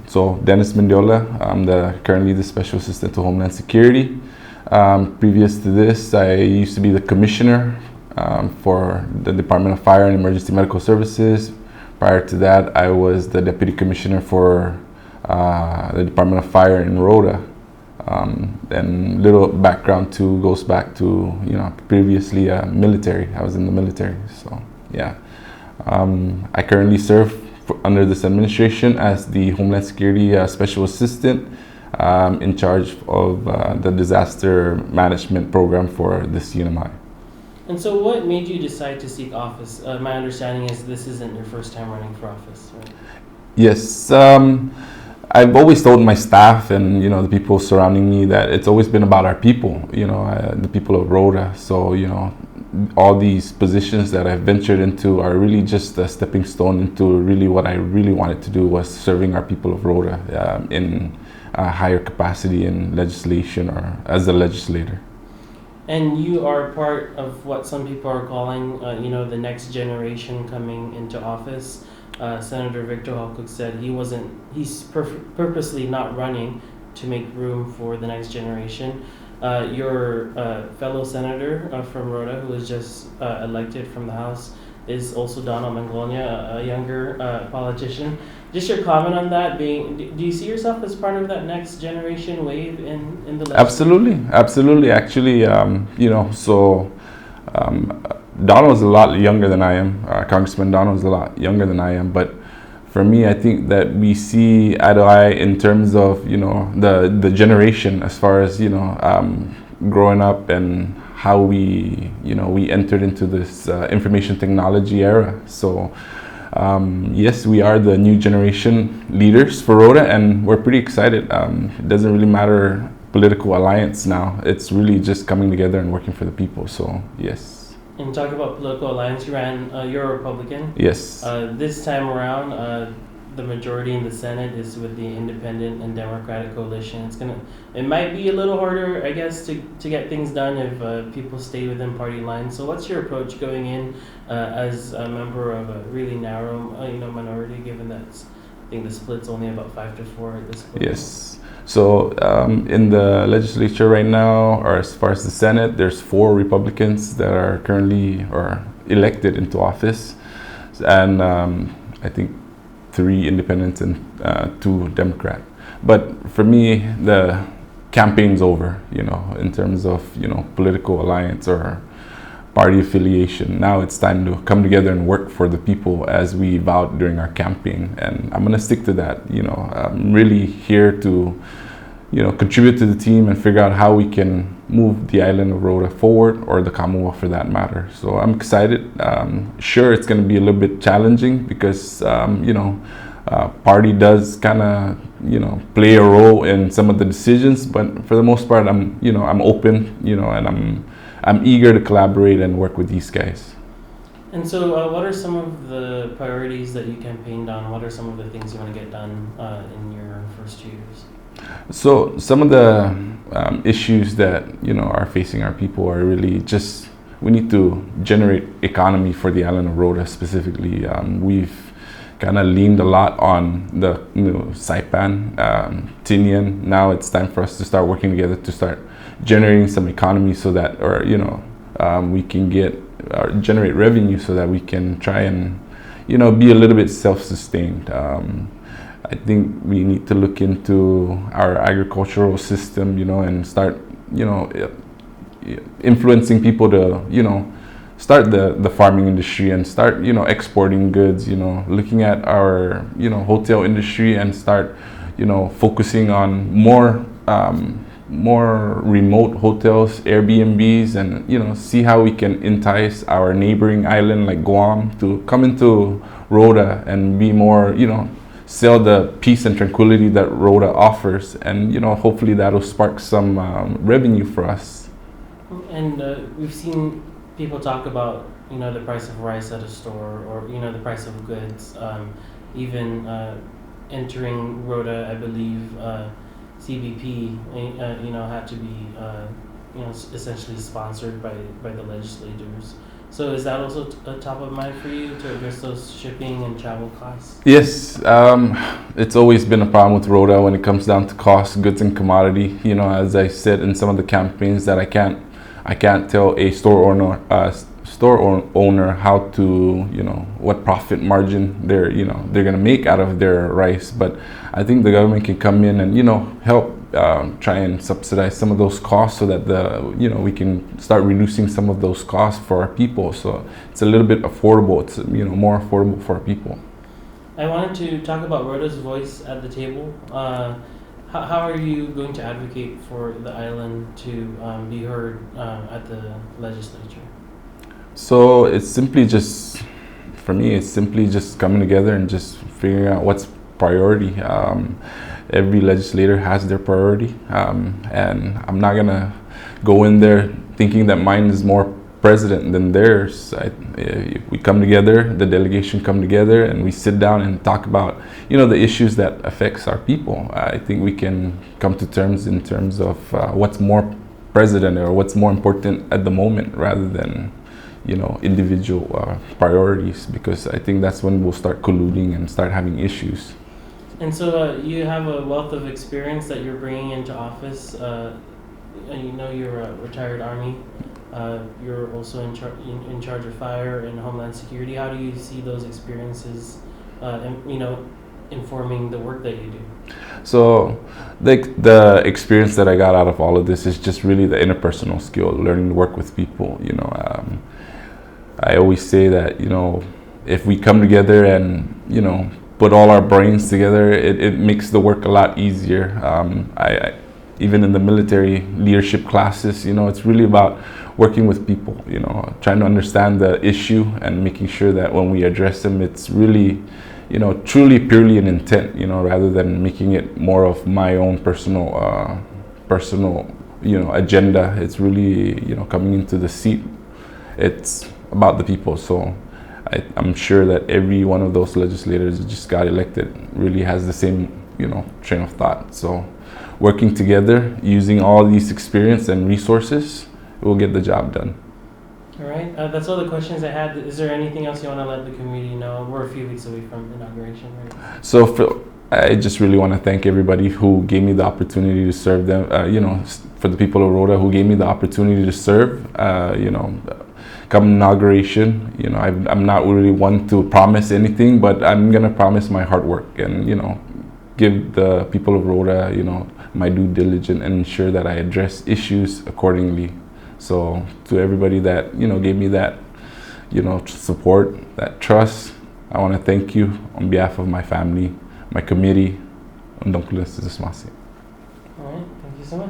So Dennis Mendiola, I'm currently the Special Assistant to Homeland Security. Previous to this, I used to be the Commissioner for the Department of Fire and Emergency Medical Services. Prior to that, I was the Deputy Commissioner for the Department of Fire in Rota. And little background too goes back to, previously military. I was in the military, so yeah. I currently serve under this administration as the Homeland Security Special Assistant in charge of the disaster management program for this UNMI. And so what made you decide to seek office? My understanding is this isn't your first time running for office, right? Yes, I've always told my staff and the people surrounding me that it's always been about our people, the people of Rota. So all these positions that I've ventured into are really just a stepping stone into really what I really wanted to do, was serving our people of Rota in a higher capacity in legislation or as a legislator. And you are part of what some people are calling, the next generation coming into office. Senator Victor Halcock said he's purposely not running to make room for the next generation. Your fellow senator from Rota, who was just elected from the House, is also Thomas Manglona, a younger politician. Just your comment on that. Do you see yourself as part of that next generation wave in the legislature? Absolutely. Actually, Donald was a lot younger than I am. Congressman Donald was a lot younger than I am, but for me, I think that we see eye to eye in terms of the generation, as far as growing up and how we entered into this information technology era. So yes, we are the new generation leaders for Rota, and we're pretty excited. It doesn't really matter political alliance now. It's really just coming together and working for the people. So yes. And talk about political alliance, you're a Republican. Yes. This time around, the majority in the Senate is with the Independent and Democratic coalition. It might be a little harder, I guess, to get things done if people stay within party lines. So what's your approach going in as a member of a really narrow, minority, given that I think the split's only about 5-4 at this point? Yes. So in the legislature right now, or as far as the Senate, there's 4 Republicans that are currently or elected into office, and I think 3 independents and 2 Democrat. But for me, the campaign's over, in terms of political alliance or party affiliation. Now it's time to come together and work for the people as we vowed during our campaign, and I'm gonna stick to that. I'm really here to contribute to the team and figure out how we can move the island of Rota forward, or the Commonwealth for that matter. So I'm excited. Sure, it's going to be a little bit challenging because party does kind of play a role in some of the decisions, but for the most part, I'm open, and I'm eager to collaborate and work with these guys. And so, what are some of the priorities that you campaigned on? What are some of the things you want to get done in your first 2 years? So some of the issues that are facing our people are really just, we need to generate economy for the island of Rota specifically. We've kind of leaned a lot on the Saipan, Tinian. Now it's time for us to start working together to start generating some economy, so that, we can generate revenue so that we can try and be a little bit self-sustained. I think we need to look into our agricultural system, and start, influencing people to, start the farming industry and start, exporting goods, looking at our, hotel industry and start, focusing on more remote hotels, Airbnbs, and, see how we can entice our neighboring island like Guam to come into Rota and be more, sell the peace and tranquility that Rota offers, and hopefully that'll spark some revenue for us. And we've seen people talk about the price of rice at a store, or the price of goods. Even entering Rota, I believe CBP had to be essentially sponsored by the legislators. So is that also top of mind for you to address those shipping and travel costs? Yes, it's always been a problem with Rota when it comes down to cost, goods and commodity. You know, as I said in some of the campaigns, that I can't tell a store owner how to, you know, what profit margin they're gonna make out of their rice. But I think the government can come in and, you know, help try and subsidize some of those costs so that we can start reducing some of those costs for our people. So it's a little bit affordable. It's, you know, more affordable for our people. I wanted to talk about Rota's voice at the table. How are you going to advocate for the island to be heard at the legislature? So it's simply just, for me, it's simply just coming together and just figuring out what's priority. Every legislator has their priority, and I'm not gonna go in there thinking that mine is more president than theirs. If we come together, the delegation come together, and we sit down and talk about, you know, the issues that affects our people. I think we can come to terms in terms of what's more president or what's more important at the moment, rather than, you know, individual priorities, because I think that's when we'll start colluding and start having issues. And so you have a wealth of experience that you're bringing into office. And you know, you're a retired Army. You're also in charge of fire and homeland security. How do you see those experiences, informing the work that you do? So the experience that I got out of all of this is just really the interpersonal skill, learning to work with people. You know, I always say that, you know, if we come together and, you know, put all our brains together, it makes the work a lot easier. I even in the military leadership classes, you know, it's really about working with people, you know, trying to understand the issue and making sure that when we address them, it's really, you know, truly purely an intent, you know, rather than making it more of my own personal, you know, agenda. It's really, you know, coming into the seat, it's about the people. So I'm sure that every one of those legislators that just got elected really has the same, you know, train of thought. So working together, using all these experience and resources, we'll get the job done. All right, that's all the questions I had. Is there anything else you want to let the community know? We're a few weeks away from inauguration, right? So I just really want to thank everybody who gave me the opportunity to serve them, you know, for the people of Rota who gave me the opportunity to serve, you know, come inauguration. You know, I'm not really one to promise anything, but I'm gonna promise my hard work and, you know, give the people of Rota, you know, my due diligence and ensure that I address issues accordingly. So to everybody that, you know, gave me that, you know, support, that trust, I want to thank you on behalf of my family, my committee. All right, thank you so much.